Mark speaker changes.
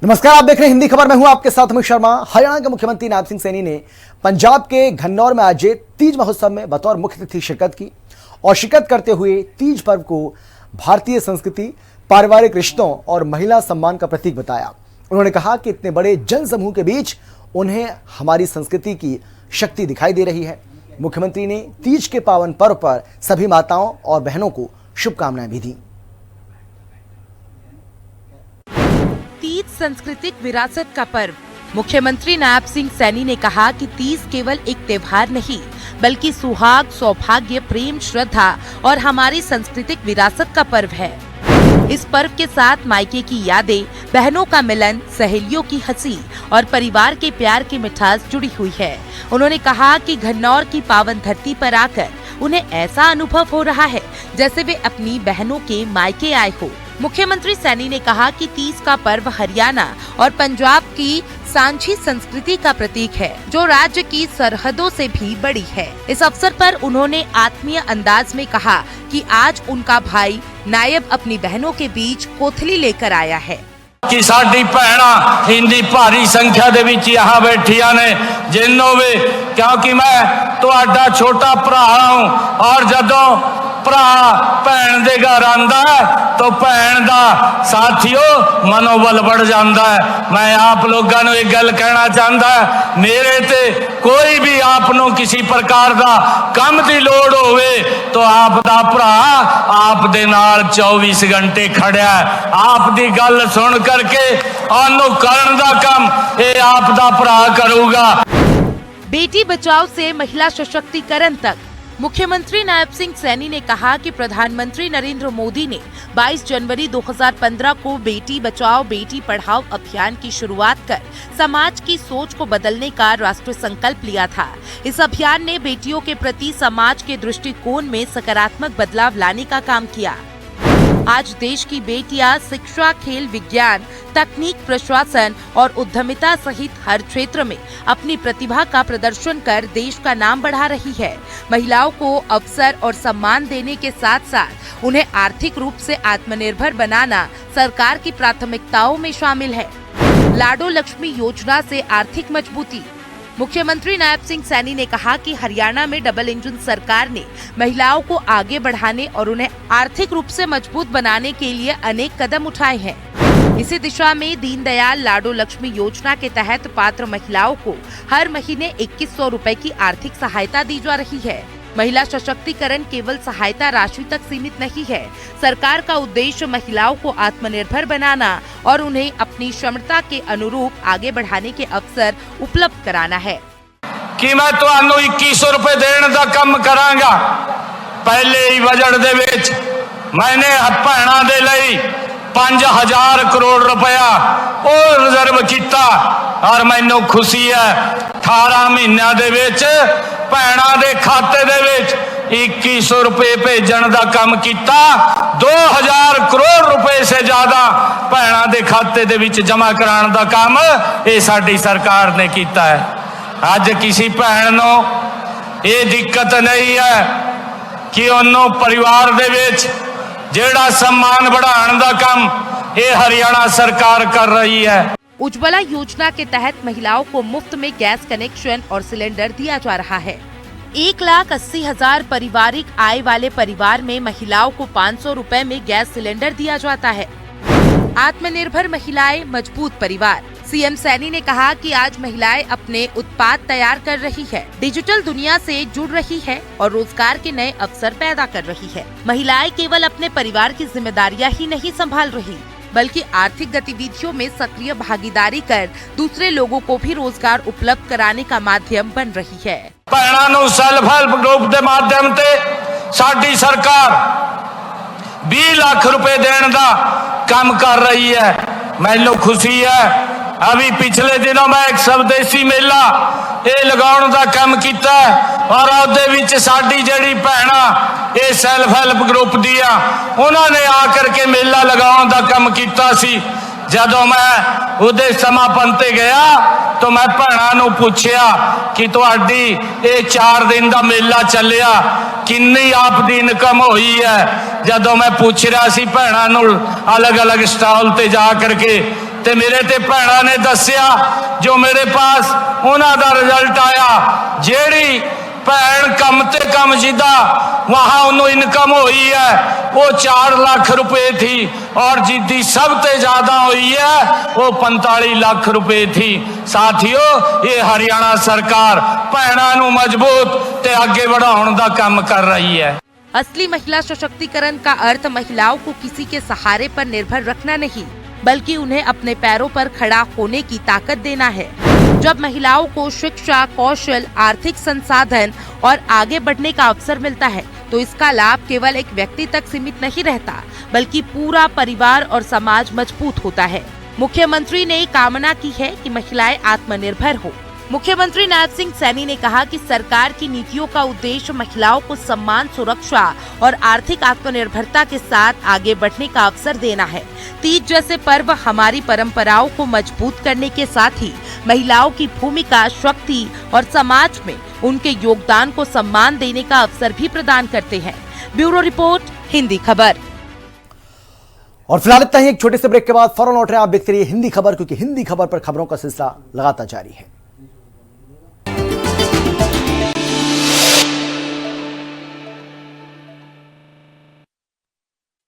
Speaker 1: नमस्कार, आप देख रहे हैं हिंदी खबर। मैं हूं आपके साथ अमित शर्मा। हरियाणा के मुख्यमंत्री नायब सिंह सैनी ने पंजाब के घन्नौर में आयोजित तीज महोत्सव में बतौर मुख्य अतिथि शिरकत की और शिरकत करते हुए तीज पर्व को भारतीय संस्कृति, पारिवारिक रिश्तों और महिला सम्मान का प्रतीक बताया। उन्होंने कहा कि इतने बड़े जन समूह के बीच उन्हें हमारी संस्कृति की शक्ति दिखाई दे रही है। मुख्यमंत्री ने तीज के पावन पर्व पर सभी माताओं और बहनों को शुभकामनाएं भी दी।
Speaker 2: तीज सांस्कृतिक विरासत का पर्व। मुख्यमंत्री नायब सिंह सैनी ने कहा कि तीज केवल एक त्योहार नहीं बल्कि सुहाग, सौभाग्य, प्रेम, श्रद्धा और हमारी सांस्कृतिक विरासत का पर्व है। इस पर्व के साथ मायके की यादें, बहनों का मिलन, सहेलियों की हंसी और परिवार के प्यार की मिठास जुड़ी हुई है। उन्होंने कहा कि घन्नौर की पावन धरती पर आकर उन्हें ऐसा अनुभव हो रहा है जैसे वे अपनी बहनों के मायके आए हो। मुख्यमंत्री सैनी ने कहा कि तीज का पर्व हरियाणा और पंजाब की सांझी संस्कृति का प्रतीक है, जो राज्य की सरहदों से भी बड़ी है। इस अवसर पर उन्होंने आत्मीय अंदाज में कहा कि आज उनका भाई नायब अपनी बहनों के बीच कोथली लेकर आया है
Speaker 3: कि साडी भैणा इंदी भारी संख्या दे विच यहाँ बैठिया ने जिन्हों भी, क्योंकि मैं तुहाडा छोटा भरा हूं और जदों भरा भैन दे घर आंदा है तो भैन दा साथियों मनोबल बढ़ जाता है। मैं आप लोगों को एक गल कहना चाहता है, मेरे ते कोई भी आपनों किसी प्रकार का काम की लोड़ होवे तो आप दा भरा आप दे नाल 24 घंटे खड़ा है। आप दी गल सुन करके आनू करन दा काम ये आप दा भरा करूगा।
Speaker 2: बेटी बचाओ से महिला सशक्तिकरण तक। मुख्यमंत्री नायब सिंह सैनी ने कहा कि प्रधानमंत्री नरेंद्र मोदी ने 22 जनवरी 2015 को बेटी बचाओ बेटी पढ़ाओ अभियान की शुरुआत कर समाज की सोच को बदलने का राष्ट्रीय संकल्प लिया था। इस अभियान ने बेटियों के प्रति समाज के दृष्टिकोण में सकारात्मक बदलाव लाने का काम किया। आज देश की बेटियां शिक्षा, खेल, विज्ञान, तकनीक, प्रशासन और उद्यमिता सहित हर क्षेत्र में अपनी प्रतिभा का प्रदर्शन कर देश का नाम बढ़ा रही है। महिलाओं को अवसर और सम्मान देने के साथ साथ उन्हें आर्थिक रूप से आत्मनिर्भर बनाना सरकार की प्राथमिकताओं में शामिल है। लाडो लक्ष्मी योजना से आर्थिक मजबूती। मुख्यमंत्री नायब सिंह सैनी ने कहा कि हरियाणा में डबल इंजन सरकार ने महिलाओं को आगे बढ़ाने और उन्हें आर्थिक रूप से मजबूत बनाने के लिए अनेक कदम उठाए हैं। इसी दिशा में दीनदयाल लाडो लक्ष्मी योजना के तहत पात्र महिलाओं को हर महीने 2100 रुपए की आर्थिक सहायता दी जा रही है। महिला सशक्तिकरण केवल सहायता राशि तक सीमित नहीं है। सरकार का उद्देश्य महिलाओं को आत्मनिर्भर बनाना और उन्हें अपनी क्षमता के अनुरूप आगे बढ़ाने के अवसर उपलब्ध कराना है।
Speaker 3: कि मैं तुहानू 2100 रुपए देने का काम करांगा। पहले ही बजट दे विच मैंने भैणा दे लई 5000 करोड़ रुपया और रिजर्व किया और मैनू खुशी है 18 महीनों दे विच भैणा दे खाते दे विच 2100 रुपए भेजण दा काम किया। 2000 करोड़ रुपए से ज्यादा भैणा दे खाते दे विच जमा कराने दा काम ये साडी सरकार ने किया है। अज किसी भैन नूं ये दिक्कत नहीं है कि उन्हों परिवार दे विच जेड़ा सम्मान बढ़ाने दा काम ये हरियाणा सरकार कर रही है।
Speaker 2: उज्ज्वला योजना के तहत महिलाओं को मुफ्त में गैस कनेक्शन और सिलेंडर दिया जा रहा है। 1,80,000 पारिवारिक आय वाले परिवार में महिलाओं को 500 रुपए में गैस सिलेंडर दिया जाता है। आत्मनिर्भर महिलाएं, मजबूत परिवार। सीएम सैनी ने कहा कि आज महिलाएं अपने उत्पाद तैयार कर रही है, डिजिटल दुनिया से जुड़ रही है और रोजगार के नए अवसर पैदा कर रही है। महिलाएं केवल अपने परिवार की जिम्मेदारियां ही नहीं संभाल रही बल्कि आर्थिक गतिविधियों में सक्रिय भागीदारी कर दूसरे लोगों को भी रोजगार उपलब्ध कराने का माध्यम बन रही है।
Speaker 3: भैणा नूं सेल्फ हेल्प ग्रुप के माध्यम से साडी सरकार 20 लाख रुपए देने का काम कर रही है। मैनू खुशी है। अभी पिछले दिनों मैं एक स्वदेशी मेला ये लगाने का काम किया और उसदे विच साडी जिहड़ी भैणा ये सेल्फ हेल्प ग्रुप दिया उन्होंने आकर के मेला लगाने का काम किया सी। जदों मैं उहदे समापन ते गया तो मैं भैणा नूं पुछया कि तुहाडी ये 4 दिन का मेला चलिया किन्नी आप दी इनकम हुई है। जदों मैं पूछ रहा सी भैणा नूं अलग अलग स्टॉल ते जा करके ਤੇ ਮੇਰੇ ਤੇ ਭੈਣਾਂ ਨੇ ਦੱਸਿਆ ਜੋ ਮੇਰੇ ਪਾਸ ਉਹਨਾਂ ਦਾ ਰਿਜ਼ਲਟ ਆਇਆ। ਜਿਹੜੀ ਭੈਣ ਕੰਮ ਤੇ ਕੰਮ ਜਿੱਦਾਂ वहां उन्होंने इनकम हुई है वो 4 लाख रुपए थी और जिद्दी सबसे ज्यादा हुई है वो 45 लाख रुपए थी। साथियों, ये हरियाणा सरकार भैणां नूं मजबूत ते आगे बढ़ाउण दा काम कर रही है।
Speaker 2: असली महिला सशक्तिकरण का अर्थ महिलाओं को किसी के सहारे पर निर्भर रखना नहीं, बल्कि उन्हें अपने पैरों पर खड़ा होने की ताकत देना है। जब महिलाओं को शिक्षा, कौशल, आर्थिक संसाधन और आगे बढ़ने का अवसर मिलता है तो इसका लाभ केवल एक व्यक्ति तक सीमित नहीं रहता, बल्कि पूरा परिवार और समाज मजबूत होता है। मुख्यमंत्री ने कामना की है कि महिलाएं आत्मनिर्भर हो। मुख्यमंत्री नायब सिंह सैनी ने कहा कि सरकार की नीतियों का उद्देश्य महिलाओं को सम्मान, सुरक्षा और आर्थिक आत्मनिर्भरता के साथ आगे बढ़ने का अवसर देना है। तीज जैसे पर्व हमारी परंपराओं को मजबूत करने के साथ ही महिलाओं की भूमिका, शक्ति और समाज में उनके योगदान को सम्मान देने का अवसर भी प्रदान करते हैं। ब्यूरो रिपोर्ट, हिंदी खबर।
Speaker 1: और फिलहाल इतना ही। एक छोटे से ब्रेक के बाद फौरन लौट रहे हैं। आप देखते रहिए हिंदी खबर, क्योंकि हिंदी खबर पर खबरों का सिलसिला लगातार जारी है।